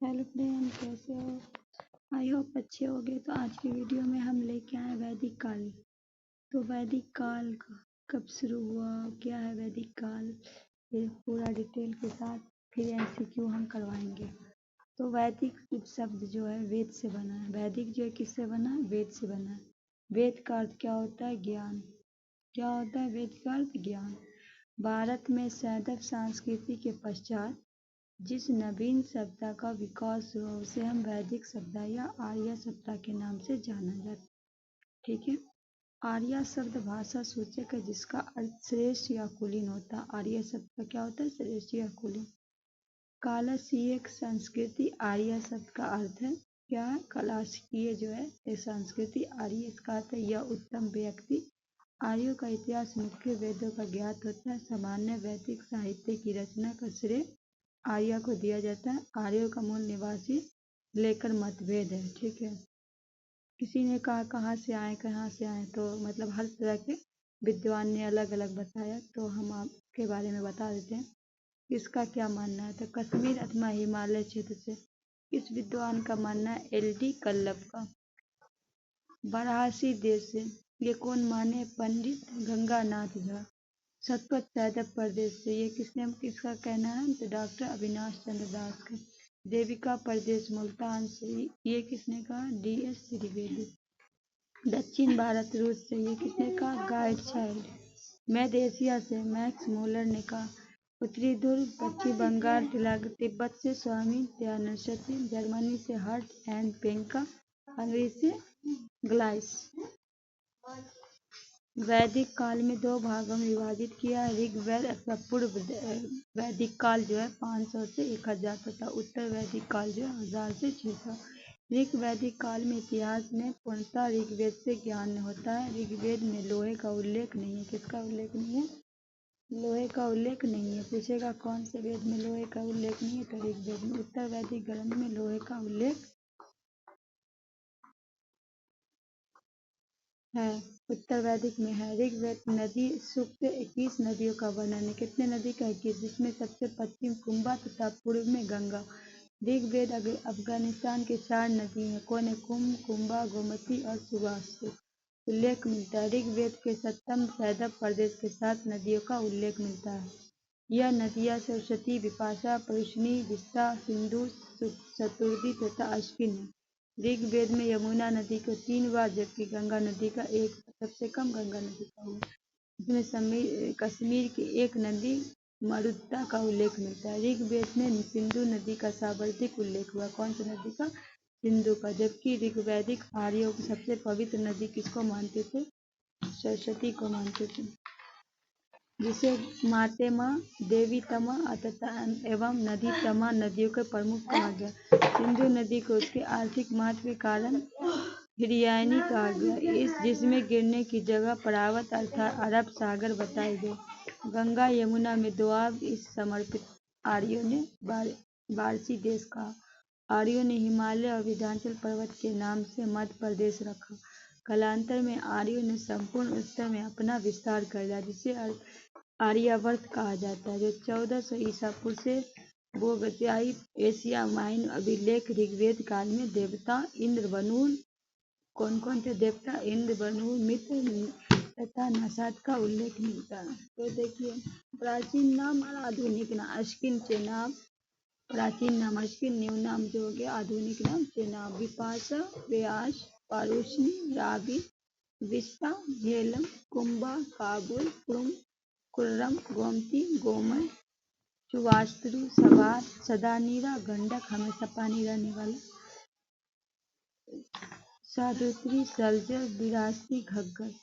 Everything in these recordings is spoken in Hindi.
हेलो फ्रेंड, कैसे हो? आई होप अच्छे होगे। तो आज की वीडियो में हम लेके आए वैदिक काल। तो वैदिक काल कब शुरू हुआ, क्या है वैदिक काल, ये पूरा डिटेल के साथ फिर एमसीक्यू हम करवाएंगे। तो वैदिक शब्द जो है वेद से बना है। वैदिक जो है किससे बना है? वेद से बना है। वेद का अर्थ क्या होता है? ज्ञान। क्या होता है वेद का अर्थ? ज्ञान। भारत में सैंधव संस्कृति के पश्चात जिस नवीन सभ्यता का विकास हुआ उसे हम वैदिक सभ्यता या आर्य सभ्यता के नाम से जाना जाता है। ठीक है। आर्य शब्द भाषा सूचक है जिसका अर्थ श्रेष्ठ या कुलीन होता है। आर्य शब्द का क्या होता है? श्रेष्ठ या कुलीन। कालसीय संस्कृति आर्य शब्द का अर्थ है क्या है? कालसीय जो है ये संस्कृति आर्य इसका अर्थ है यह उत्तम व्यक्ति। आर्यों का इतिहास मुख्य वेदों का ज्ञात होता है। सामान्य वैदिक साहित्य की रचना का श्रेय आर्य को दिया जाता है। आर्यों का मूल निवासी लेकर मतभेद है। ठीक है। किसी ने कहा कहाँ से आए, तो मतलब हर तरह के विद्वान ने अलग अलग बताया। तो हम आपके बारे में बता देते हैं इसका क्या मानना है। तो कश्मीर अथवा हिमालय क्षेत्र से। इस विद्वान का मानना है LD कल्लभ का। वाराणसी देश से। ये कौन माने? पंडित गंगानाथ झा। सतपथ सैदव प्रदेश से। ये किसका कहना है? तो डॉक्टर अविनाश चंद्र दास का। देविका प्रदेश मुल्तान से। ये किसने कहा? DS त्रिवेदी। दक्षिण भारत रूस से। ये किसने कहा? गाइड चाइल्ड। मध्य एशिया से मैक्स मूलर ने कहा। उत्तरी ध्रुव पश्चिम बंगाल तिब्बत से स्वामी दयानंद सती। जर्मनी से हर्ट एंड पेंका। अंग्रेजी से ग्लाइस। वैदिक काल में दो भागों में विभाजित किया है। ऋग्वेद अथवा पूर्व वैदिक काल जो है 500 से 1000 तथा उत्तर वैदिक काल जो है 1000 से 600। ऋग वैदिक काल में इतिहास में पूर्णतः ऋग्वेद से ज्ञान होता है। ऋग्वेद में लोहे का उल्लेख नहीं है। किसका उल्लेख नहीं है? लोहे का उल्लेख नहीं है। पूछेगा कौन से वेद में लोहे का उल्लेख नहीं है? तो ऋग्वेद में। उत्तर वैदिक ग्रंथ में लोहे का उल्लेख है। उत्तर वैदिक में है। ऋग्वेद नदी सूक्त 21 नदियों का वर्णन है। कितने नदी का? 21, जिसमें सबसे पश्चिम कुंभा तथा पूर्व में गंगा। ऋग्वेद अफगानिस्तान की 4 नदी हैं। कौन है? कुंभ, कुंभा, गोमती और सुवास। उल्लेख मिलता है। ऋग्वेद के 7 सैंधव प्रदेश के 7 नदियों का उल्लेख मिलता है। यह नदियाँ सरस्वती, विपाशा, परुष्णी, विस्ता, सिंधु, शतुर्दी तथा अश्विन है। ऋग्वेद में यमुना नदी को 3 बार जबकि गंगा नदी का एक सबसे कम गंगा नदी का हुआ। इसमें कश्मीर की एक नदी मरुद्दा का उल्लेख मिलता है। ऋग्वेद में सिंधु नदी का सर्वाधिक उल्लेख हुआ। कौन सी नदी का? सिंधु का। जबकि ऋग्वैदिक आर्यों की सबसे पवित्र नदी किसको मानते थे? सरस्वती को मानते थे, जिसे मातेमा, देवीतमा तथा एवं नदीतमा नदियों के प्रमुख कहा गया। सिंधु नदी को उसके आर्थिक महत्व के कारण हिरयानी कहा गया, जिसमें गिरने की जगह परावत अर्थात अरब सागर बताई गई। गंगा यमुना में दोआब इस समर्पित आर्यों ने वारसी देश कहा। आर्यों ने हिमालय और विंध्याचल पर्वत के नाम से मध्य प्रदेश रखा। कालांतर में आर्यों ने संपूर्ण उत्तर में अपना विस्तार कर लिया, जिसे आर्यावर्त कहा जाता है, जो 1400 ईसा पूर्व से बोगतियाई एशिया माइन अभिलेख। ऋग्वेद काल में देवता इंद्र, वरुण, कौन कौन थे देवता? इंद्र, वरुण, मित्र तथा नसाद का उल्लेख मिलता है। तो देखिए प्राचीन नाम और आधुनिक नाम। अश्किन चेनाब प्राचीन नाम, अश्किन न्यू नाम जो हो गया, आधुनिक नाम चेनाब। विपाशा, व्यास, पारुष्णी, रावी, विस्ता, झेलम, कुंभा, काबुल, कुर्रम, गोमती, गोमय, सुवास्त्रु, सवार, सदानीरा, गंडक, हमेशा पानी रहने वाला, साधुत्री, सलजल, विरासती, घग्गर।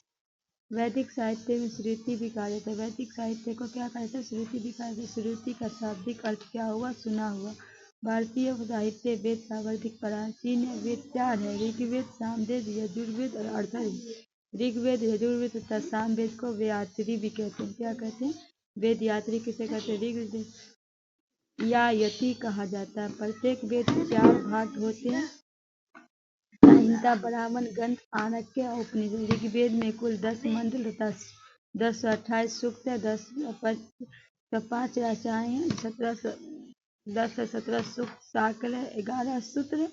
वैदिक साहित्य में श्रुति भी कहा जाता है। वैदिक साहित्य को क्या कहा जाता है? श्रुति भी कहा जाता है। श्रुति का शाब्दिक अर्थ क्या हुआ? सुना हुआ। भारतीय साहित्य वेद सर्वाधिक प्राचीन है। वेद 4 है। ऋग्वेद, सामवेद, यजुर्वेद और अथर्ववेद। ऋग्वेद, यजुर्वेद तथा सामवेद को वेदयात्री भी कहते हैं। क्या कहते हैं? वेदयात्री किसे कहते हैं? ऋग्वेद या यति कहा जाता है। प्रत्येक वेद 4 भाग होते हैं: संहिता, ब्राह्मण, ग्रंथ, आरण्यक और उपनिषद। ऋग्वेद में कुल 10 मंत्र तथा 1028 सूक्त है, 5 रचनाएं हैं, 10 से 17 सूक्त शाकल है, 11 सूत्र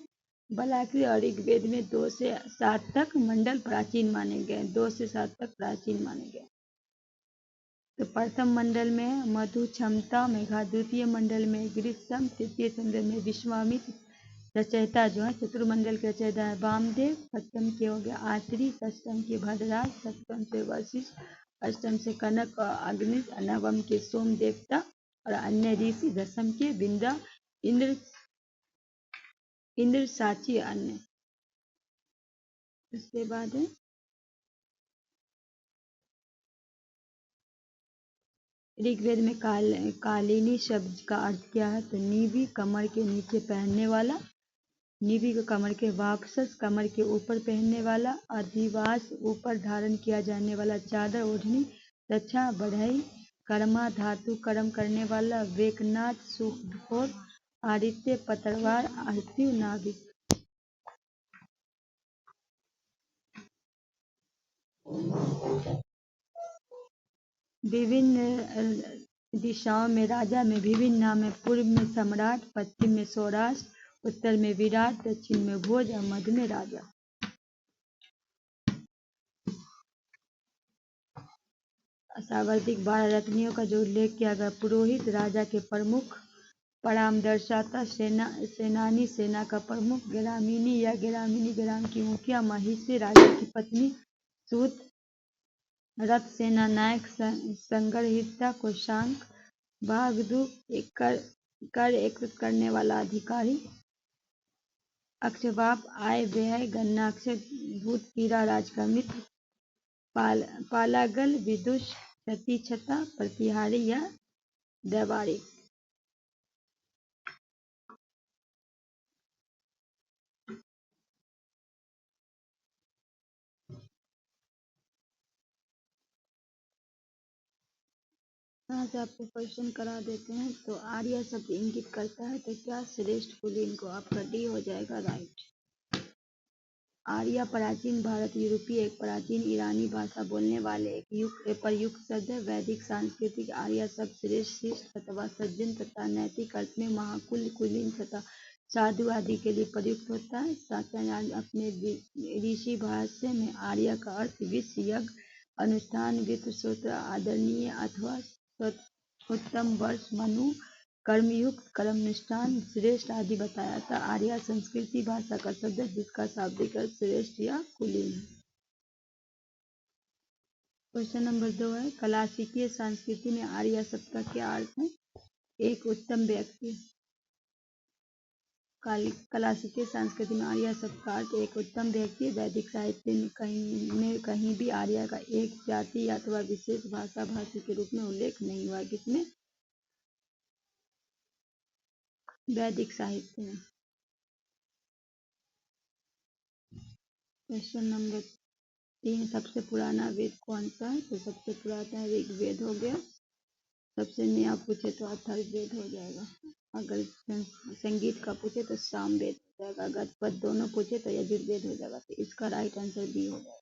बलाक्रि और ऋग्वेद में 2 से 7 तक मंडल प्राचीन माने गए, 2 से 7 तक प्राचीन माने गए। तो प्रथम मंडल में मधु क्षमता मेघा, द्वितीय मंडल में ग्रीष्म, तृतीय मंडल में विश्वामित्र रचयिता जो है, चतुर्मंडल के रचयिता है वामदेव, सप्तम के हो गया आत्री, षष्टम के भद्रराज, सप्तम से वशिष्ठ, अष्टम से कनक और अग्नि, नवम के सोम देवता और अन्य ऋषि, दसम के बिंदा इंद्र इंद्र साची अन्य। उसके बाद है ऋग्वेद में कालिनी शब्द का अर्थ क्या है, तो नीवी कमर के नीचे पहनने वाला, नीवी को कमर के वापस कमर के ऊपर पहनने वाला, अधिवास ऊपर धारण किया जाने वाला चादर ओढ़नी, रक्षा बढ़ई, कर्मा धातु कर्म करने वाला, वेकनाथ सुखोर, आदित्य पतवार, आरती नाविक। विभिन्न दिशाओं में राजा में विभिन्न नाम है, पूर्व में सम्राट, पश्चिम में सौराष्ट्र, उत्तर में विराट, दक्षिण में भोज और मध्य में राजा। सावर्धिक 12 रत्नियों का जो उल्लेख किया गया, पुरोहित राजा के प्रमुख, परामर्शदाता सेनानी सेना का प्रमुख, ग्रामीणी या ग्रामीणी ग्राम की मुखिया, महिषी राजा की पत्नी, सूत रथ सेना नायक, संग्रहिता कोषांक, भागदूत कर एकत्रित करने वाला अधिकारी, अक्षवाप आय व्यय गणना, अक्षय भूत कीड़ा राज का मित्र, पालागल विदुष प्रतिछता प्रतिहारी या दैवारी। यहाँ से आपको क्वेश्चन करा देते हैं। तो आर्य शब्द इंगित करता है, तो क्या श्रेष्ठ पुल्लिंग को आपका डी हो जाएगा राइट। आर्य प्राचीन भारत यूरोपीय एक प्राचीन ईरानी भाषा बोलने वाले एक युग प्रयुक्त शब्द है। वैदिक सांस्कृतिक आर्य शब्द श्रेष्ठ शिष्ट अथवा सज्जन तथा नैतिक अर्थ में महाकुल कुलीन तथा साधु आदि के लिए प्रयुक्त होता है। शास्त्रार्थ अपने ऋषि भाष्य में आर्य का अर्थ विश्व यज्ञ अनुष्ठान वित्तसूत्र आदरणीय अथवा उत्तम वर्ष मनु कर्मयुक्त कर्मनिष्ठान श्रेष्ठ आदि बताया था। आर्य संस्कृति भाषा का शब्द है जिसका शाब्दिक अर्थ श्रेष्ठ या कुलीन है। क्वेश्चन नंबर 2 है, क्लासिकीय संस्कृति में आर्य शब्द का क्या अर्थ है। एक उत्तम व्यक्ति। क्लासिकीय संस्कृति में आर्य शब्द का अर्थ एक उत्तम व्यक्ति। वैदिक साहित्य में कहीं भी आर्य का एक जाति अथवा विशेष भाषा भाषी के रूप में उल्लेख नहीं हुआ। किसमें, वैदिक साहित्य में। क्वेश्चन नंबर 3, सबसे पुराना वेद कौन सा है। तो सबसे पुराना ऋग्वेद हो गया। सबसे नया पूछे तो अथर्ववेद हो जाएगा। अगर संगीत का पूछे तो सामवेद हो जाएगा। अगर पद दोनों पूछे तो यजुर्वेद हो जाएगा। तो इसका राइट आंसर बी हो जाएगा।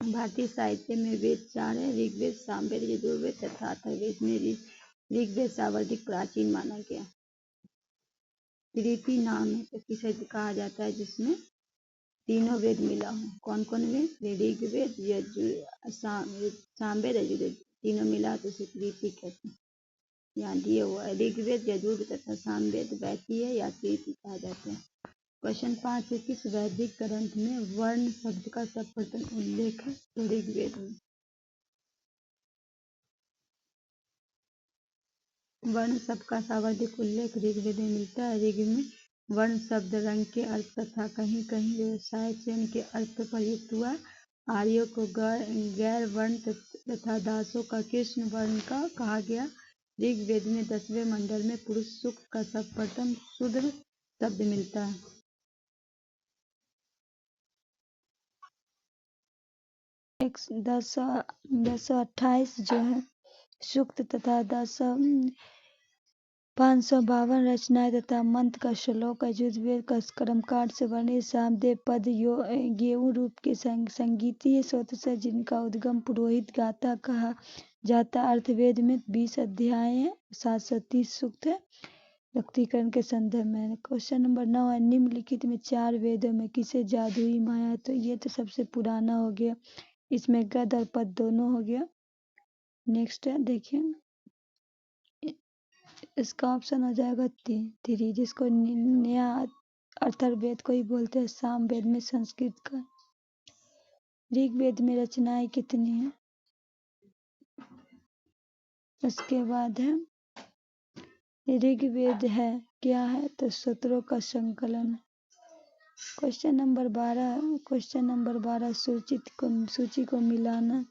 भारतीय साहित्य में वेद 4 है, ऋग्वेद, सामवेद, यजुर्वेद तथा अथर्ववेद में ऋग्वेद सर्वाधिक प्राचीन माना गया। त्रिति नाम है तो किसे कहा जाता है जिसमें तीनों वेद मिला हो। कौन कौन वेद, ऋग्वेद, सामवेद, यजुर्वेद, तीनों मिला तो उसे त्रिति कहते हैं। यहाँ दिए हुआ है ऋग्वेद, यजुर्वेद तथा सामवेद वैतीय या त्रिति कहा जाता है। क्वेश्चन 5 है, किस वैदिक ग्रंथ में वर्ण शब्द का सर्वप्रथम उल्लेख है। तो ऋग्वेद में। वर्ण शब्द का सर्वाधिक उल्लेख ऋग्वेद में मिलता है। ऋग में वर्ण शब्द रंग के अर्थ तथा कहीं कहीं व्यवसाय चिन्ह के अर्थ पर प्रयुक्त हुआ। आर्यों को गैर वर्ण तथा दासों का कृष्ण वर्ण का कहा गया। ऋग्वेद में 10वें मंडल में पुरुष सूक्त का सर्वप्रथम शूद्र शब्द मिलता है। एक 1028 जो है सूक्त तथा 552 रचनाएं तथा मंत्र का श्लोक यजुर्वेद का कर्मकांड से वर्णित सामवेद पद गेय रूप के संगीतीय स्रोत से जिनका उद्गम पुरोहित गाथा कहा जाता। अर्थवेद में 20 अध्याय हैं, 730 सूक्त है व्यक्तिकरण के संदर्भ में। क्वेश्चन नंबर 9 है, निम्नलिखित में 4 वेदों में किसे जादुई माया, तो ये तो सबसे पुराना हो गया, इसमें गद और पद दोनों हो गया। नेक्स्ट है देखिए, इसका ऑप्शन हो जाएगा 3, जिसको नया अथर्ववेद को ही बोलते हैं। सामवेद में संस्कृत का। ऋग्वेद में रचनाएं कितनी हैं? उसके बाद है ऋग्वेद है क्या है, तो सूत्रों का संकलन। क्वेश्चन नंबर 12 सूची को मिलाना।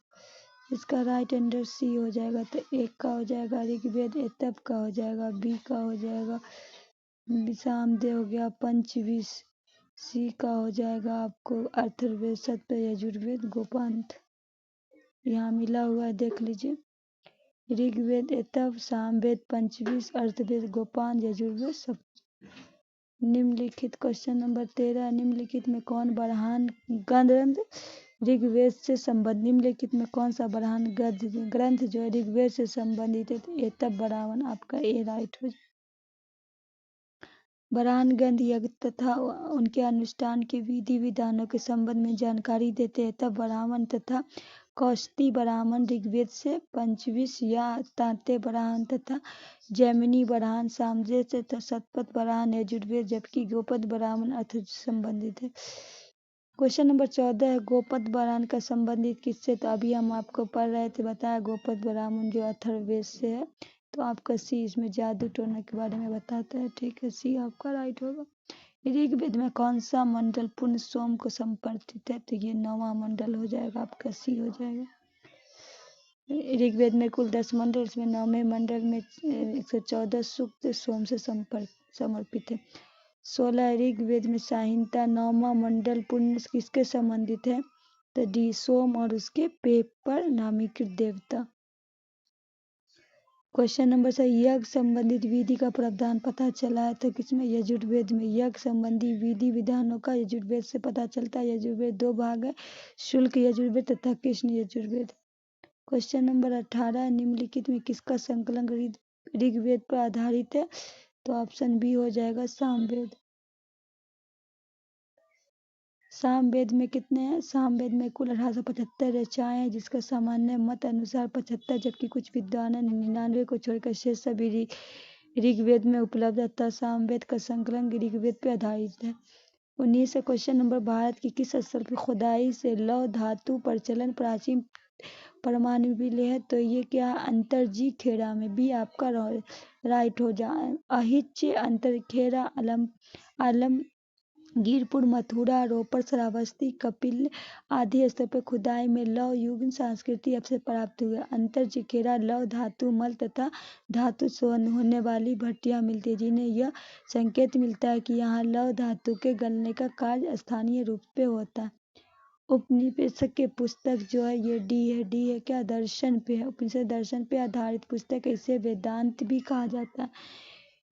इसका राइट आंसर सी हो जाएगा, तो 1 का हो जाएगा ऋग्वेद, एतप का हो जाएगा, बी का हो जाएगा सामवेद हो गया, पंचविश, सी का हो जाएगा आपको अथर्ववेद, सत्य, यजुर्वेद, गोपांत। यहाँ मिला हुआ है देख लीजिए, ऋग्वेद, एतप, सामवेद, पंचविश, अथर्ववेद, गोपांत, यजुर्वेद, सब। निम्नलिखित क्वेश्चन नंबर 13, निम्नलिखित में कौन बरहान ग्रंथ ऋग्वेद से संबंधित, निम्नलिखित में कौन सा बरहान ग्रंथ जो है ऋग्वेद से संबंधित है, तो एतप बरावन आपका ए राइट हो। बरहान ग्रंथ यज्ञ तथा उनके अनुष्ठान के विधि विधानों के संबंध में जानकारी देते हैं। तब ब्राह्मण तथा कौस्ती ब्राह्मण ऋग्वेद से, पंचविश या तांत्य ब्राह्मण तथा जैमिनी ब्राह्मण सामवेद से, शतपथ ब्राह्मण यजुर्वेद, जबकि गोपद ब्राह्मण अथर्व से संबंधित है। क्वेश्चन नंबर 14 है, गोपद ब्राह्मण का संबंधित किससे, तो अभी हम आपको पढ़ रहे थे, बताया गोपद ब्राह्मण जो अथर्ववेद से है, तो आपका सी इसमें जादू टोना के बारे में बताता है। ठीक है, सी आपका राइट होगा। ऋग्वेद में कौन सा मंडल पुण्य सोम को समर्पित है, तो ये 9वां मंडल हो जाएगा, आपका सी हो जाएगा। ऋग्वेद में कुल 10 मंडल, इसमें 9वें मंडल में 114 सूक्त सोम से समर्पित है। 16 ऋग्वेद में संहिता, 9वां मंडल पुण्य किसके संबंधित है, तो डी सोम और उसके पेट पर नामीकृत देवता। क्वेश्चन नंबर 6, यज्ञ संबंधित विधि का प्रावधान पता चला है, तो किसमें, यजुर्वेद में। यज्ञ संबंधी विधि विधानों का यजुर्वेद से पता चलता है। यजुर्वेद 2 भाग है, शुल्क यजुर्वेद तथा कृष्ण यजुर्वेद। क्वेश्चन नंबर 18, निम्नलिखित में किसका संकलन ऋग्वेद पर आधारित है, तो ऑप्शन बी हो जाएगा सामवेद। सामवेद में कितने हैं, सामवेद में कुल 1875 रचनाएं हैं, जिसका सामान्य मत अनुसार 75, जबकि कुछ विद्वान 99 को छोड़कर शेष सभी ऋग्वेद में उपलब्ध है। सामवेद का संकलन ऋग्वेद पर आधारित है। 19 क्वेश्चन नंबर, भारत की किस स्थल पर खुदाई से लौह धातु प्रचलन प्राचीन प्रमाण मिले हैं, तो ये क्या, अंतरजी खेड़ा में। बी आपका राइट हो जाए। अहिच्य, अंतरखेड़ा, आलमगीरपुर, मथुरा, रोपड़, श्रावस्ती, कपिल आदि स्थल पर खुदाई में लौह युग संस्कृति अवशेष प्राप्त हुए। अंतरजिखेड़ा लौह धातु मल तथा धातु शोधन होने वाली भट्टियां मिलती है, जिन्हें यह संकेत मिलता है कि यहाँ लौह धातु के गलने का कार्य स्थानीय रूप से होता है। उपनिषद के पुस्तक जो है ये डी है क्या, दर्शन पे है। उपनिषद दर्शन पे आधारित पुस्तक है, इसे वेदांत भी कहा जाता है।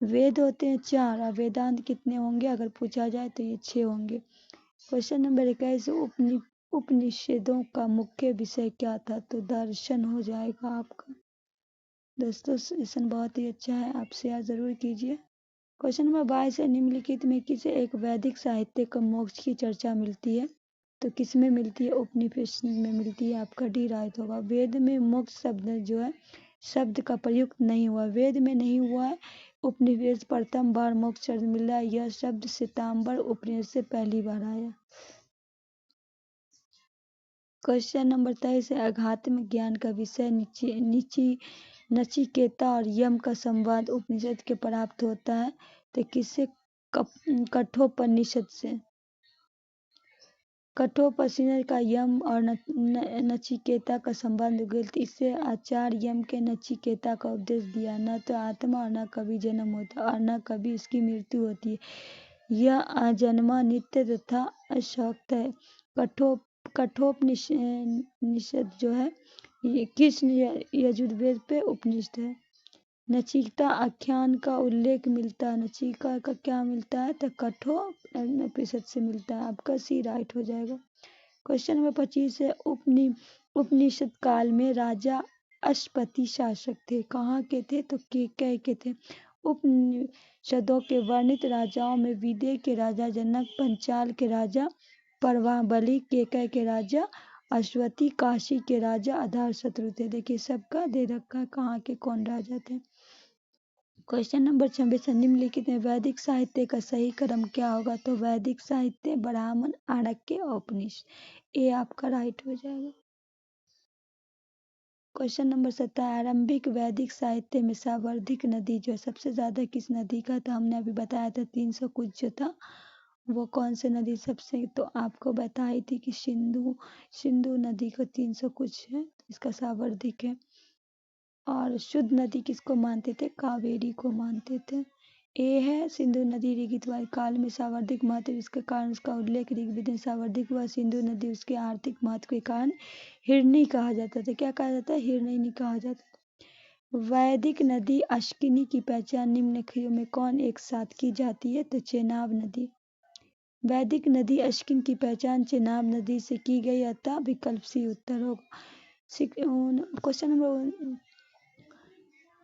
वेद होते हैं 4 और वेदांत कितने होंगे अगर पूछा जाए तो ये 6 होंगे। क्वेश्चन नंबर 21, उपनिषदों का मुख्य विषय क्या था, तो दर्शन हो जाएगा आपका। दोस्तों सेशन बहुत ही अच्छा है, आप शेयर जरूर कीजिए। क्वेश्चन नंबर 22 है, निम्नलिखित में किसे एक वैदिक साहित्य को मोक्ष की चर्चा मिलती है, तो किस में मिलती है, उपनिषद में मिलती है, आपका डी राइट होगा। वेद में मोक्ष शब्द जो है शब्द का प्रयुक्त नहीं हुआ, वेद में नहीं हुआ है। उपनिषद प्रथम बार मोक्ष शब्द मिला, यह शब्द श्वेतांबर उपनिषद से पहली बार आया। क्वेश्चन नंबर 23 है, अध्यात्म ज्ञान का विषय नचिकेता और यम का संवाद उपनिषद के प्राप्त होता है, तो किससे, कठोपनिषद से। कठोपनिषद का यम और नचिकेता का संबंध गलत, इससे आचार्य यम के नचिकेता का उपदेश दिया, न तो आत्मा और न कभी जन्म होता और न कभी इसकी मृत्यु होती है, यह अजन्मा नित्य तथा अशक्त है। कठोपनिषद जो है ये कृष्ण यजुर्वेद पे उपनिषद है। नचिकेता आख्यान का उल्लेख मिलता है, नचिकेता का क्या मिलता है, तो कठोपनिषद से मिलता है, आपका सी राइट हो जाएगा। क्वेश्चन नंबर 25 है, उपनिषद काल में राजा अशपति शासक थे। कहाँ के थे? तो केकय के थे। उपनिषदों के वर्णित राजाओं में विदेह के राजा जनक, पंचाल के राजा प्रभाबली, केकय के राजा अश्वति, काशी के राजा अजातशत्रु थे। देखिए सबका दे रखा है कहाँ के कौन राजा थे। क्वेश्चन नंबर 26 है, निम्नलिखित में वैदिक साहित्य का सही क्रम क्या होगा? तो वैदिक साहित्य ब्राह्मण, आरण्यक, उपनिषद। ये आपका राइट हो जाएगा। क्वेश्चन नंबर 17, आरंभिक वैदिक साहित्य में सावर्धिक नदी जो है सबसे ज्यादा किस नदी का था? हमने अभी बताया था 300 कुछ जो था वो कौन से नदी सबसे, तो आपको बताई थी कि सिंधु नदी को 300 कुछ है, इसका सावर्धिक है। और शुद्ध नदी किसको मानते थे? कावेरी को मानते थे। ए है सिंधु नदी ऋग्वेद काल में सावर्धिक महत्व, इसके कारण उसका उल्लेख ऋग्वेद में सावर्धिक हुआ। सिंधु नदी उसके आर्थिक महत्व के कारण हिरणी कहा जाता था। क्या कहा जाता है? हिरणी नहीं कहा जाता। वैदिक नदी अश्किनी की पहचान निम्नलिखित में कौन एक साथ की जाती है? तो चेनाब नदी। वैदिक नदी अश्किन की पहचान चेनाब नदी से की गई, अतः विकल्प सी उत्तर होगा। क्वेश्चन नंबर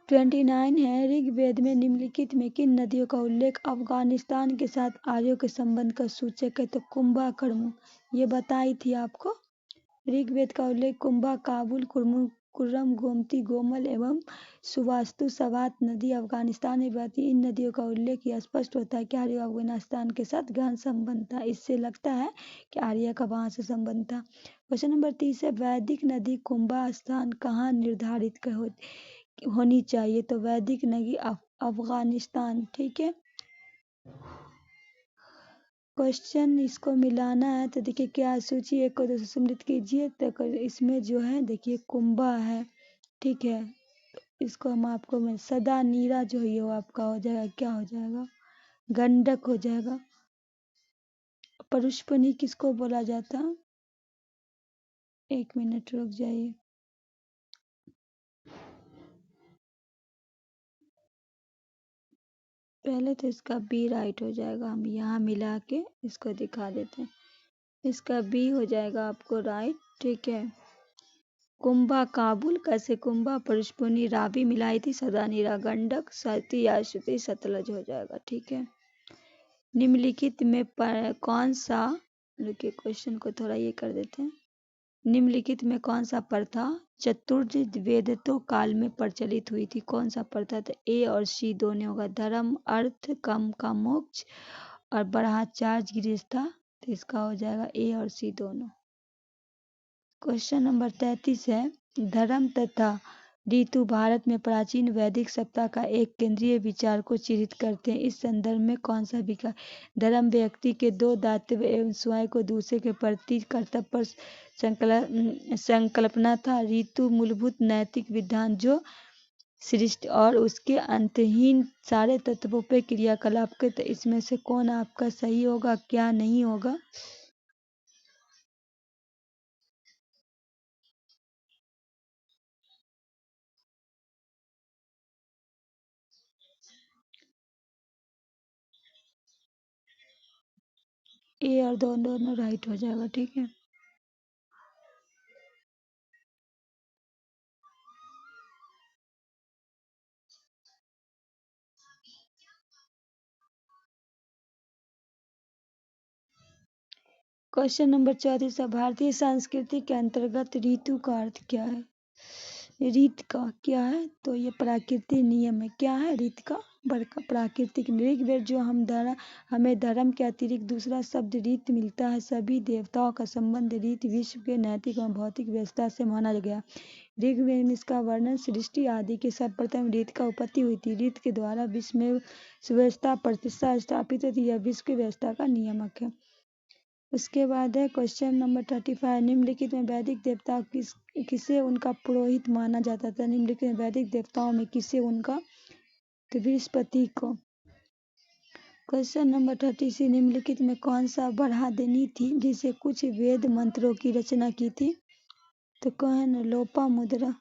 29 है, ऋग्वेद में निम्नलिखित में किन नदियों का उल्लेख अफगानिस्तान के साथ आर्यों के संबंध का सूचक है? तो कुंभा, कुर्मु। ये बताई थी आपको। ऋग्वेद का उल्लेख कुंभा, काबुल, कुर्रम, गोमती, गोमल एवं सुवास्तु सवात नदी अफगानिस्तान में बहती। इन नदियों का उल्लेख यह स्पष्ट होता है कि आर्य अफगानिस्तान के साथ गहन संबंध था। इससे लगता है कि आर्य का वहां से संबंध था। क्वेश्चन नंबर 30 है, वैदिक नदी कुंभा स्थान कहाँ निर्धारित होनी चाहिए? तो वैदिक नदी अफगानिस्तान। ठीक है। क्वेश्चन इसको मिलाना है तो देखिए क्या सूची एक को 2 से सम्मिलित कीजिए। तो इसमें जो है देखिए कुंभा है, ठीक है, तो इसको हम आपको में सदा नीरा जो है वो आपका हो जाएगा, क्या हो जाएगा? गंडक हो जाएगा। परुष्पनी किसको बोला जाता? एक मिनट रुक जाइए। पहले तो इसका बी राइट हो जाएगा, हम यहाँ मिला के इसको दिखा देते हैं। इसका बी हो जाएगा आपको राइट। ठीक है। कुंभा काबुल, कैसे कुंभा, परुष्पुनी, रावी मिलाई थी, सदानीरा गंडक, सती याश्वती सतलज हो जाएगा। ठीक है। निम्नलिखित में कौन सा, रुकिए क्वेश्चन को थोड़ा ये कर देते हैं। निम्नलिखित में कौन सा प्रथा चतुर्थ वेदों काल में प्रचलित हुई थी? कौन सा प्रथा? तो ए और सी दोनों होगा। धर्म, अर्थ, काम का मोक्ष और ब्रह्मचार्य गृहस्था। तो इसका हो जाएगा ए और सी दोनों। क्वेश्चन नंबर 33 है, धर्म तथा ऋतु भारत में प्राचीन वैदिक सत्ता का एक केंद्रीय विचार को चिह्नित करते हैं। इस संदर्भ में कौन सा विचार? धर्म व्यक्ति के दो दायित्व एवं स्वयं को दूसरे के प्रति कर्तव्य पर संकल्पना था। ऋतु मूलभूत नैतिक विधान जो सृष्टि और उसके अंतहीन सारे तत्वों पर क्रियाकलाप के, तो इसमें से कौन आपका सही होगा, क्या नहीं होगा? ए और दोनों राइट हो जाएगा। ठीक है। क्वेश्चन नंबर 34 है, भारतीय संस्कृति के अंतर्गत ऋतु का अर्थ क्या है? रीत का क्या है? तो ये प्राकृतिक नियम है। क्या है? रीत का बड़का प्राकृतिक। ऋग्वेद जो हमें धर्म के अतिरिक्त दूसरा शब्द रीत मिलता है। सभी देवताओं का संबंध रीत विश्व के नैतिक और भौतिक व्यवस्था से माना गया। ऋग्वेद में इसका वर्णन सृष्टि आदि के सर्वप्रथम रीत का उत्पत्ति हुई थी। रीत के द्वारा विश्व में सुव्यवस्था प्रतिष्ठा स्थापित होती है। यह विश्व की व्यवस्था का नियामक है। उसके बाद है क्वेश्चन नंबर 35, निम्नलिखित में वैदिक देवता किसे उनका पुरोहित माना जाता था? निम्नलिखित में वैदिक देवताओं में किसे उनका? तो बृहस्पति को। क्वेश्चन नंबर 36, निम्नलिखित में कौन सा बरहादिनी थी जिसे कुछ वेद मंत्रों की रचना की थी? तो कौन? लोपामुद्रा।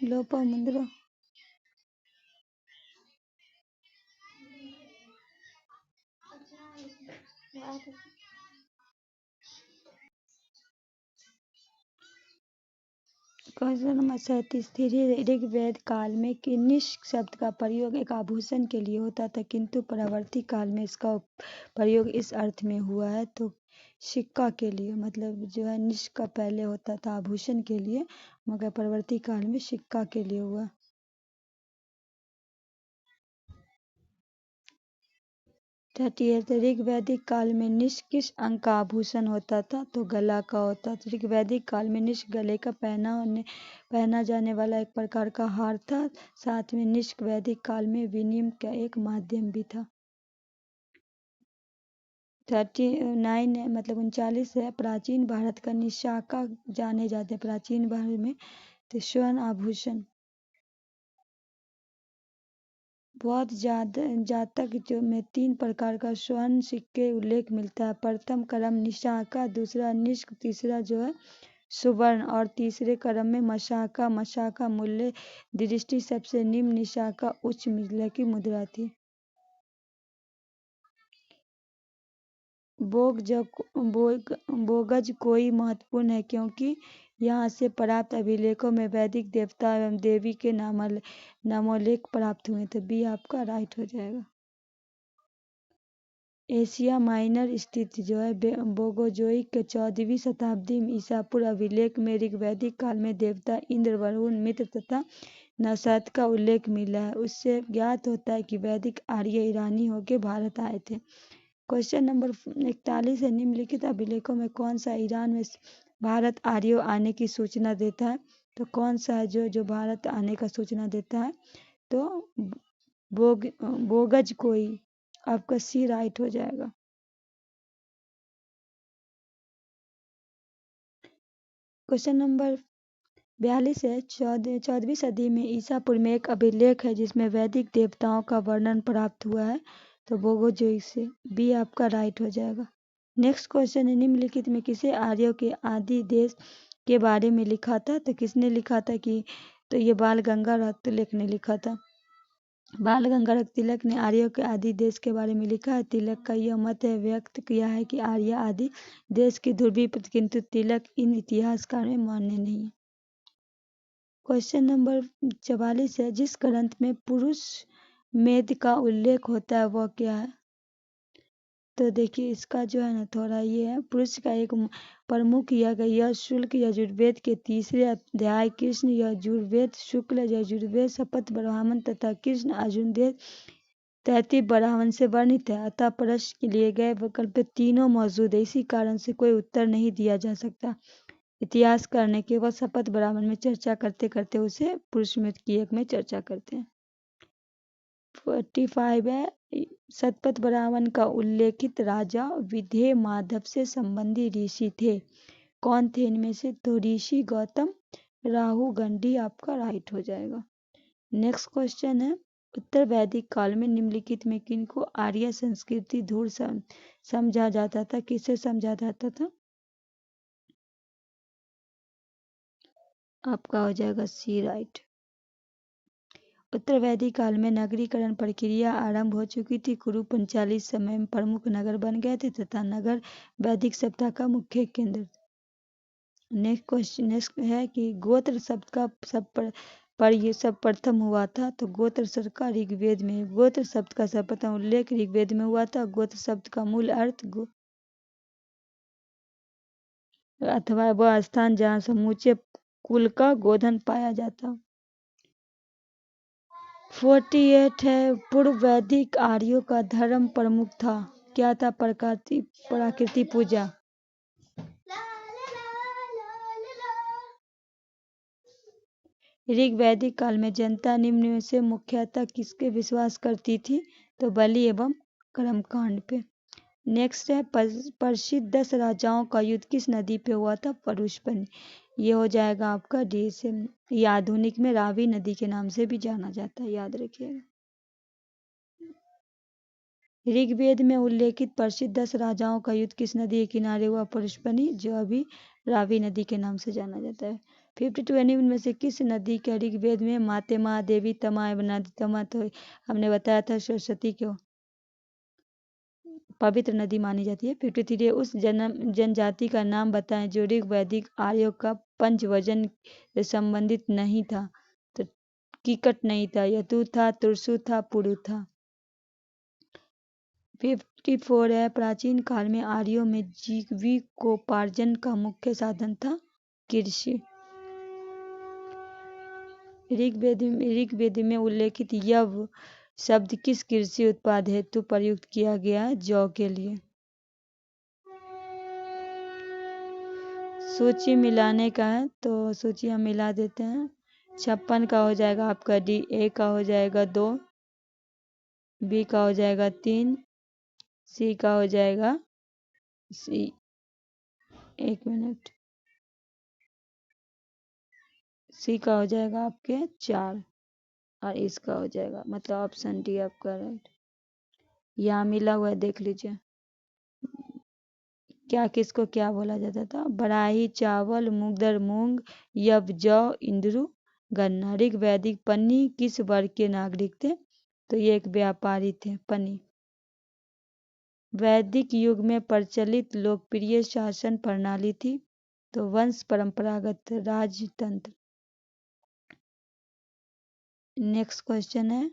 लोपामुद्रा। Question number 37। ऋग्वेद काल में निष्क शब्द का प्रयोग एक आभूषण के लिए होता था, किंतु परवर्ती काल में इसका प्रयोग इस अर्थ में हुआ है तो सिक्का के लिए, मतलब जो है निष्क का पहले होता था आभूषण के लिए, मगर परवर्ती काल में सिक्का के लिए हुआ। 38। ऋग्वैदिक काल में निष्क किस अंग का आभूषण होता था तो गला का होता था। ऋग्वैदिक काल में निष्क गले का पहना जाने वाला एक प्रकार का हार था। साथ में निष्क वैदिक काल में विनिमय का एक माध्यम भी था। 39 मतलब 39 है। प्राचीन भारत का निशाका जाने जाते हैं। प्राचीन भारत में तो स्वर्ण आभूषण। बौद्ध जातक जो में 3 प्रकार का स्वर्ण सिक्के उल्लेख मिलता है। प्रथम क्रम निशाका, दूसरा निष्क, तीसरा जो है सुवर्ण और तीसरे क्रम में मशाका। मशाका मूल्य दृष्टि सबसे निम्न, निशाका उच्च मूल्य की मुद्रा थी। बोगज कोई महत्वपूर्ण है क्योंकि यहाँ से प्राप्त अभिलेखों में वैदिक देवता एवं देवी के नामोल्लेख प्राप्त हुए थे। बी आपका राइट हो जाएगा। एशिया माइनर स्थित जो है बोगोजोइक के 14वीं शताब्दी में ईसा पूर्व अभिलेख में ऋग्वैदिक काल में देवता इंद्र, वरुण, मित्र तथा नक्षत्र का उल्लेख मिला है। उससे ज्ञात होता है कि वैदिक आर्य ईरानी होकर भारत आए थे। क्वेश्चन नंबर 41 है। निम्नलिखित अभिलेखों में कौन सा ईरान में भारत आर्यों आने की सूचना देता है तो कौन सा है जो भारत आने का सूचना देता है तो बोगज कोई। आपका सी राइट हो जाएगा। क्वेश्चन नंबर 42 है। 14वीं सदी में ईसा पूर्व में एक अभिलेख है जिसमें वैदिक देवताओं का वर्णन प्राप्त हुआ है तो बोगोजोइक से। बी आपका राइट हो जाएगा। नेक्स्ट क्वेश्चन है। निम्नलिखित में किसे आर्यों के आदि देश के बारे में लिखा था तो किसने लिखा था कि तो ये बाल गंगाधर तिलक ने लिखा था। बाल गंगाधर तिलक ने आर्यों के आदि देश के बारे में लिखा है। तिलक का यह मत है व्यक्त किया है कि आर्य आदि देश की ध्रुवी, किंतु तिलक इन इतिहासकार में मान्य नहीं है। क्वेश्चन नंबर 44 है। जिस ग्रंथ में पुरुष मेद का उल्लेख होता है वह क्या है तो देखिए इसका जो है ना थोड़ा ये है। पुरुष का एक प्रमुख यह शुल्क यजुर्वेद के तीसरे अध्याय कृष्ण यजुर्वेद, शुक्ल यजुर्वेद, शपथ ब्राह्मण तथा कृष्ण यजुर्वेद 33 ब्राह्मण से वर्णित है। अतः प्रश्न के लिए गए विकल्प तीनों मौजूद है। इसी कारण से कोई उत्तर नहीं दिया जा सकता। इतिहासकार ने केवल शपथ ब्राह्मण में चर्चा करते करते उसे पुरुष में की एक में चर्चा करते हैं। 45 है। शतपथ ब्राह्मण का उल्लेखित राजा विधेय माधव से संबंधी ऋषि थे। कौन थे इनमें से तो ऋषि गौतम, राहु, गंडी। आपका राइट हो जाएगा। नेक्स्ट क्वेश्चन है। उत्तर वैदिक काल में निम्नलिखित में किनको आर्य संस्कृति धूल समझा जाता था। किसे समझा जाता था आपका हो जाएगा सी राइट। उत्तर वैदिक काल में नगरीकरण प्रक्रिया आरंभ हो चुकी थी। कुरु 45 समय में प्रमुख नगर बन गए थे तथा नगर वैदिक सभ्यता का मुख्य केंद्र। नेक्स्ट क्वेश्चन है कि गोत्र शब्द का सर्वप्रथम हुआ था तो गोत्र शब्द का ऋग्वेद में, गोत्र शब्द का सर्वप्रथम उल्लेख ऋग्वेद में हुआ था। गोत्र शब्द का मूल अर्थ अथवा वह स्थान जहाँ समूचे कुल का गोधन पाया जाता। 48 है। पूर्व वैदिक आर्यों का धर्म प्रमुख था। क्या था प्रकृति पूजा। ऋग वैदिक काल में जनता निम्न में से मुख्यतः किसके विश्वास करती थी तो बलि एवं कर्मकांड पे। नेक्स्ट है। प्रसिद्ध 10 राजाओं का युद्ध किस नदी पे हुआ था परुष्पनी। ये हो जाएगा आपका डी से। ये आधुनिक में रावी नदी के नाम से भी जाना जाता है, याद रखिएगा। ऋग्वेद में उल्लेखित प्रसिद्ध 10 राजाओं का युद्ध किस नदी के किनारे हुआ परुष्पनी, जो अभी रावी नदी के नाम से जाना जाता है। 52 में से किस नदी के ऋग्वेद में माते महादेवी तमा एवं नदी तमा तो हमने बताया था सरस्वती क्यों। पवित्र नदी मानी जाती है। 53 उस जनजाति का नाम बताएं जो ऋग वैदिक आर्यों का पंचवजन से संबंधित नहीं था। तो कीकट नहीं था, यतु था, तुरसु था, पुरु था। 54 है प्राचीन काल में आर्यों में जीविकोपार्जन का मुख्य साधन था कृषि। ऋग्वेद में उल्लेखित यव शब्द किस कृषि उत्पाद हेतु प्रयुक्त किया गया है? जौ के लिए। सूची मिलाने का है तो सूची हम मिला देते हैं। 56 का हो जाएगा आपका डी, ए का हो जाएगा 2, बी का हो जाएगा 3, सी का हो जाएगा सी, 1 मिनट, सी का हो जाएगा आपके 4 और इसका हो जाएगा, मतलब ऑप्शन डी आपका राइट। यहाँ मिला हुआ है देख लीजिए। क्या किसको क्या बोला जाता था? बराही चावल, मुगदर मूंग, यव जौ, इंद्रु गन्ना। ऋग वैदिक पन्नी किस वर्ग के नागरिक थे? तो ये एक व्यापारी थे पन्नी। वैदिक युग में प्रचलित लोकप्रिय शासन प्रणाली थी तो वंश परंपरागत राजतंत्र। नेक्स्ट क्वेश्चन है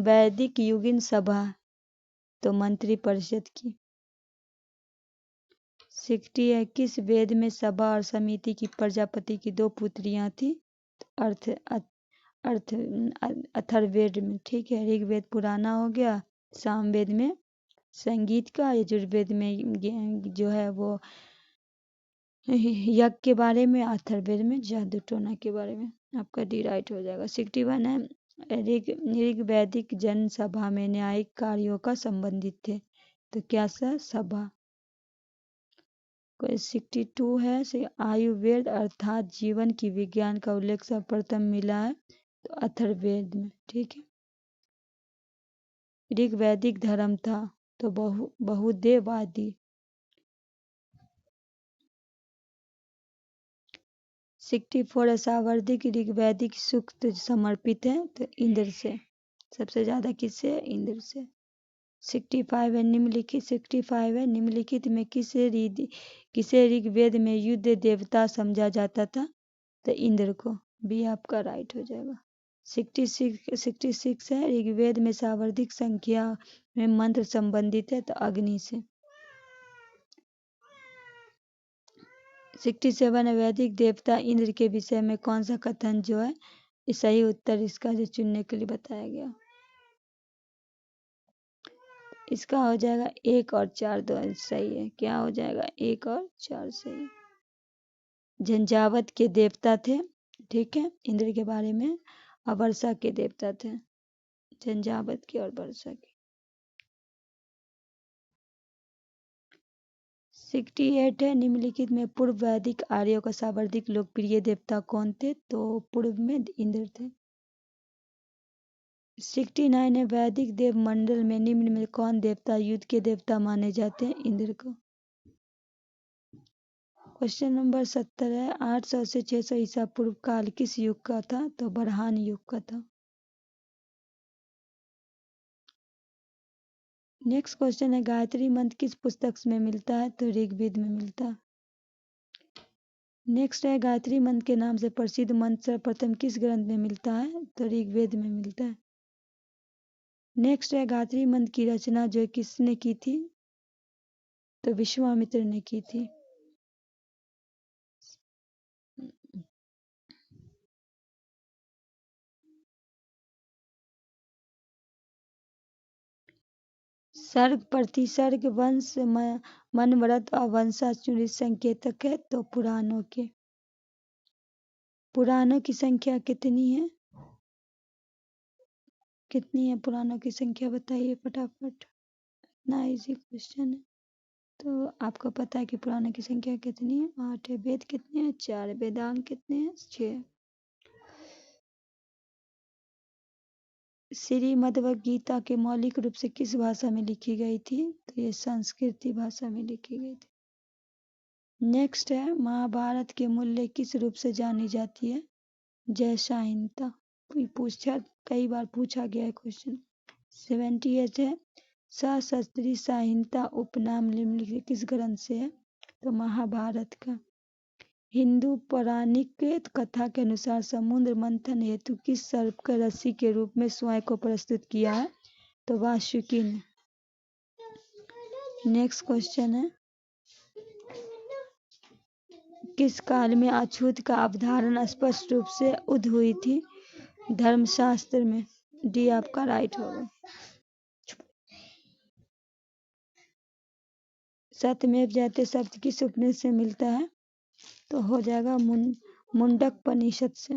वैदिक युगीन सभा तो मंत्री परिषद की। 60 है किस वेद में सभा और समिति की प्रजापति की 2 पुत्रियां थी? अथर्ववेद में। ठीक है, ऋग्वेद पुराना हो गया, सामवेद में संगीत का, यजुर्वेद में जो है वो यज्ञ के बारे में, अथर्ववेद में जादू टोना के बारे में। आपका डी राइट हो जाएगा। 61 है ऋग वैदिक जनसभा में न्यायिक कार्यों का संबंधित थे तो क्या सभा। 62 है आयुर्वेद अर्थात जीवन की विज्ञान का उल्लेख सर्वप्रथम मिला है तो अथर्ववेद में। ठीक है, ऋग वैदिक धर्म था तो बहुदेववादी। 64 सावर्धिक ऋग वैदिक सूक्त समर्पित है तो इंद्र से, सबसे ज्यादा किससे? इंद्र से। 65 है निम्नलिखित में किसे ऋग्वेद में युद्ध देवता समझा जाता था? तो इंद्र को। बी आपका राइट हो जाएगा। 66 है ऋग्वेद में सावर्धिक संख्या में मंत्र संबंधित है तो अग्नि से। 67 है वैदिक देवता इंद्र के विषय में कौन सा कथन जो है सही उत्तर इसका जो चुनने के लिए बताया गया? इसका हो जाएगा 1 और 4 दो सही है। क्या हो जाएगा? 1 और 4 सही है। झंझावत के देवता थे, ठीक है, इंद्र के बारे में, और वर्षा के देवता थे, झंझावत के और वर्षा के। 68 है निम्नलिखित में पूर्व वैदिक आर्यों का सर्वाधिक लोकप्रिय देवता कौन थे? तो पूर्व में इंद्र थे। 69 है वैदिक देव मंडल में निम्न में कौन देवता युद्ध के देवता माने जाते हैं? इंद्र को। क्वेश्चन नंबर 70 है 800 से 600 ईसा पूर्व काल किस युग का था? तो बरहान युग का था। नेक्स्ट क्वेश्चन है गायत्री मंत्र किस पुस्तक में मिलता है? तो ऋग्वेद में मिलता है। नेक्स्ट है गायत्री मंत्र के नाम से प्रसिद्ध मंत्र सर्वप्रथम किस ग्रंथ में मिलता है? तो ऋग्वेद में मिलता है। नेक्स्ट है गायत्री मंत्र की रचना जो किसने की थी? तो विश्वामित्र ने की थी। सर्ग प्रतिसर्ग वंश मनव्रत और वंशाचुरित संकेतक है तो पुराणों की संख्या कितनी है? कितनी है पुराणों की संख्या बताइए फटाफट। इतना इजी क्वेश्चन है तो आपको पता है कि पुराणों की संख्या कितनी है? 8 है। वेद कितने हैं? 4। वेदांग कितने हैं? 6। श्रीमद्भगवद गीता के मौलिक रूप से किस भाषा में लिखी गई थी? तो ये संस्कृत भाषा में लिखी गई थी। नेक्स्ट है महाभारत के मूल्य किस रूप से जानी जाती है? जैसाहिनता। कई बार पूछा गया है क्वेश्चन। 78 है। सहस्त्री संहिता उपनाम निम्नलिखित किस ग्रंथ से है? तो महाभारत का। हिंदू पौराणिक कथा के अनुसार समुद्र मंथन हेतु किस सर्प के रस्सी के रूप में स्वयं को प्रस्तुत किया है? तो वासुकी ने। नेक्स्ट क्वेश्चन है, किस काल में अछूत का अवधारणा स्पष्ट रूप से उदय हुई थी? धर्मशास्त्र में। डी आपका राइट होगा। सत्यमेव जयते शब्द किस उपनिषद से मिलता है? तो हो जाएगा मुंडकोपनिषद से।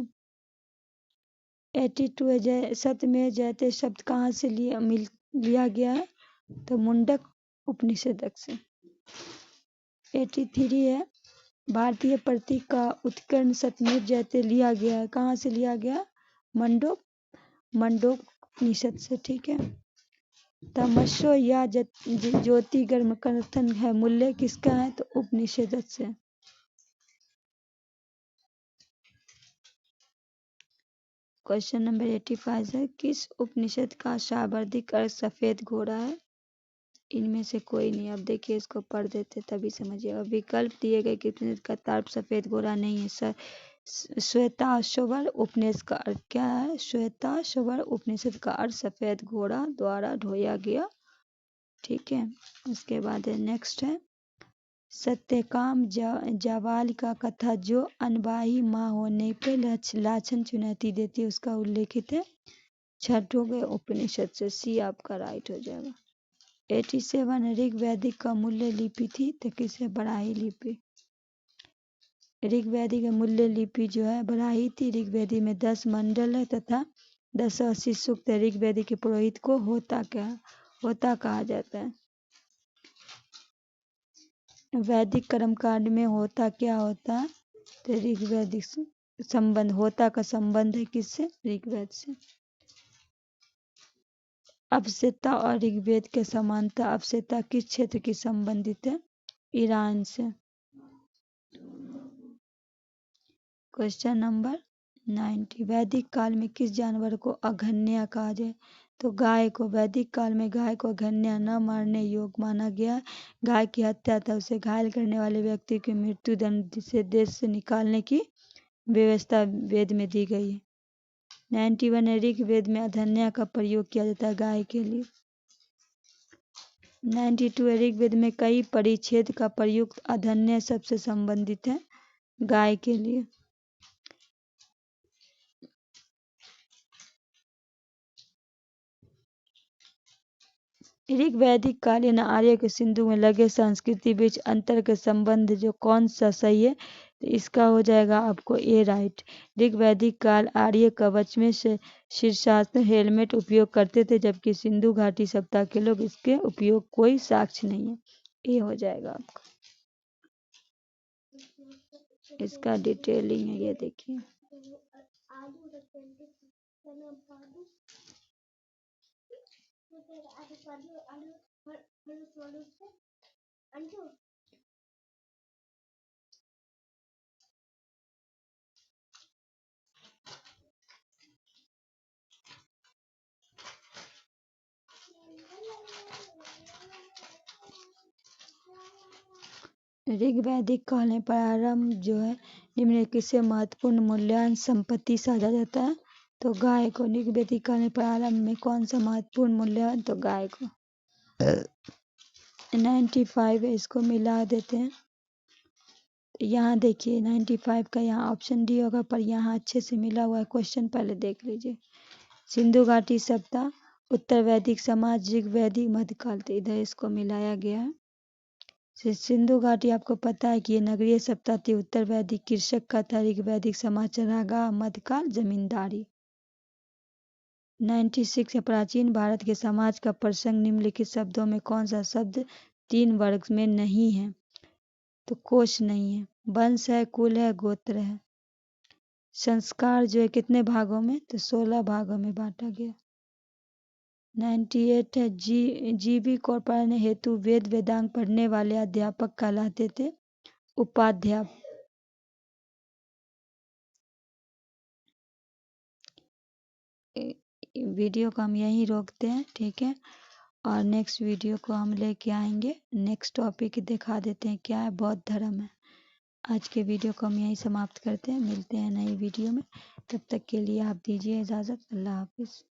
82 है, सत्यमेव जयते शब्द कहाँ से लिया गया है? तो मुंडक उपनिषद से। 83 है, भारतीय प्रतीक का उत्कर्ण सत्यमेव जयते लिया गया है, कहाँ से लिया गया? मंडोपनिषद से। ठीक है। तमस्सो या ज्योतिर्गम कथन है मूल्य किसका है? तो उपनिषद से। क्वेश्चन नंबर 85 है, किस उपनिषद का शाब्दिक अर्थ सफेद घोड़ा है? इनमें से कोई नहीं। अब देखिए, इसको पढ़ देते तभी समझिएगा। विकल्प दिए गए कि उपनिषद का तार्प सफेद घोड़ा नहीं है। श्वेताश्वर उपनिषद का अर्थ क्या है? श्वेताश्वर उपनिषद का अर्थ सफेद घोड़ा द्वारा ढोया गया। ठीक है। उसके बाद नेक्स्ट है, सत्यकाम जावाल का कथा जो अनबाही माँ होने पे लाछन चुनौती देती है, उसका उल्लेखित है छठों उपनिषद से। सी आपका राइट हो जाएगा। 87 ऋग्वैदिक का मूल्य लिपि थी, तो किसे? बराही लिपि। ऋग्वैदिक मूल्य लिपि जो है बराही थी। ऋग्वेदी में 10 मंडल है तथा 1080 सूक्त। ऋग्वेदी के पुरोहित को होता कहा जाता है। वैदिक कर्मकांड में होता क्या होता है? तो ऋग्वैदिक संबंध, होता का संबंध है किससे? ऋग्वेद से। अवसेता और ऋग्वेद के समानता। अवसेता किस क्षेत्र की संबंधित है? ईरान से। क्वेश्चन नंबर 90, वैदिक काल में किस जानवर को अघन्या कहा जाए? तो गाय को। वैदिक काल में गाय को अघन्या न मारने योग्य माना गया। गाय की हत्या था उसे घायल करने वाले व्यक्ति की मृत्यु दंड से देश से निकालने की व्यवस्था वेद में दी गई है। 91 ऋग्वेद में अधन्या का प्रयोग किया जाता है गाय के लिए। 92 ऋग्वेद में कई परिच्छेद का प्रयुक्त अधन्या सबसे संबंधित है गाय के लिए। ऋग्वैदिक कालीन आर्य के सिंधु में लगे संस्कृति बीच अंतर के संबंध जो कौन सा सही है? तो इसका हो जाएगा आपको ए राइट। ऋग्वैदिक काल आर्य कवच में से शीर्षासन हेलमेट उपयोग करते थे, जबकि सिंधु घाटी सभ्यता के लोग इसके उपयोग कोई साक्ष्य नहीं है। ए हो जाएगा आपका। इसका डिटेलिंग है, ये देखिए। ऋग्वैदिक काल में प्रारंभ जो है निम्नलिखित से महत्वपूर्ण मूल्यवान संपत्ति साझा जाता है। तो गाय को। ऋग्वैदिक काल में प्रारंभ में कौन सा महत्वपूर्ण मूल्यवान? तो गाय को। 95 है, इसको मिला देते हैं। यहाँ देखिए 95 का यहाँ ऑप्शन डी होगा, पर यहाँ अच्छे से मिला हुआ है क्वेश्चन, पहले देख लीजिए। सिंधु घाटी सभ्यता, उत्तर वैदिक समाज, ऋग्वैदिक मध्यकाल, तो इधर इसको मिलाया गया है। सिंधु घाटी आपको पता है कि ये नगरीय सभ्यता थी। उत्तर वैदिक कृषक का था। ऋग्वैदिक समाज चरागाह, मध्यकाल जमींदारी। 96 प्राचीन भारत के समाज का प्रसंग निम्नलिखित शब्दों में कौन सा शब्द 3 वर्ग में नहीं है? तो कोश नहीं है, वंश है, कुल है, गोत्र है। संस्कार जो है कितने भागों में? तो 16 भागों में बांटा गया। 98 है, जीवी को पढ़ने हेतु वेद वेदांग पढ़ने वाले अध्यापक कहलाते थे उपाध्याय। वीडियो को हम यहीं रोकते हैं, ठीक है। और नेक्स्ट वीडियो को हम लेके आएंगे, नेक्स्ट टॉपिक दिखा देते हैं क्या है, बौद्ध धर्म है। आज के वीडियो को हम यहीं समाप्त करते हैं, मिलते हैं नई वीडियो में। तब तक के लिए आप दीजिए इजाज़त। अल्लाह हाफिज़।